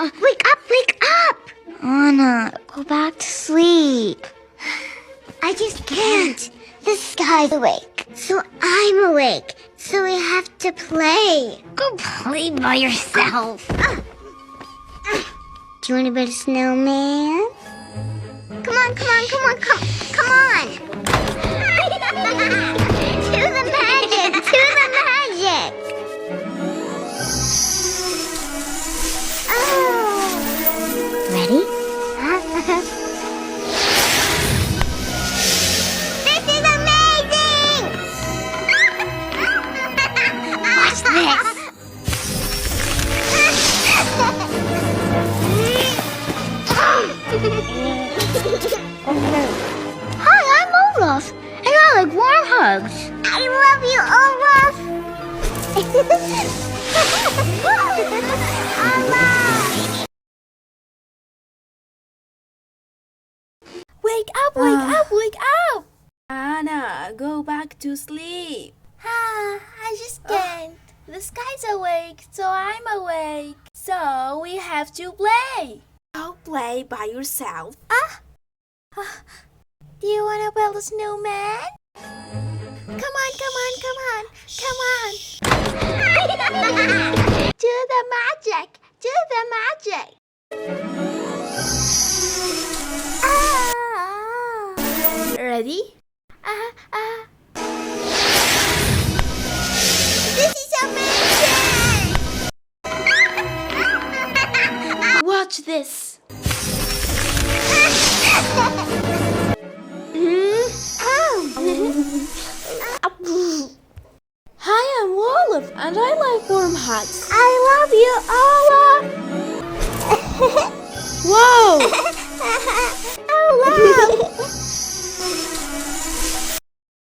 Wake up, wake up! Anna, go back to sleep. I just can't. The sky's awake, so I'm awake. So we have to play. Go play by yourself. Do you want to build a snowman? Come on, come on, come on, come on! To the magic, to the magic! Oh. Ready? This is amazing! Watch this! Hi, I'm Olaf, and I like warm hugs. I love you, Olaf. Olaf. Wake up, wake up, wake up! Anna, go back to sleep. I just can't. The sky's awake, so I'm awake. So we have to play. Go play by yourself. Do you want to build a snowman? Come on, come on, come on, come on. Do the magic, do the magic. Ready? This is amazing! Watch this. Hi, I'm Olaf, and I like warm hugs. I love you, Olaf.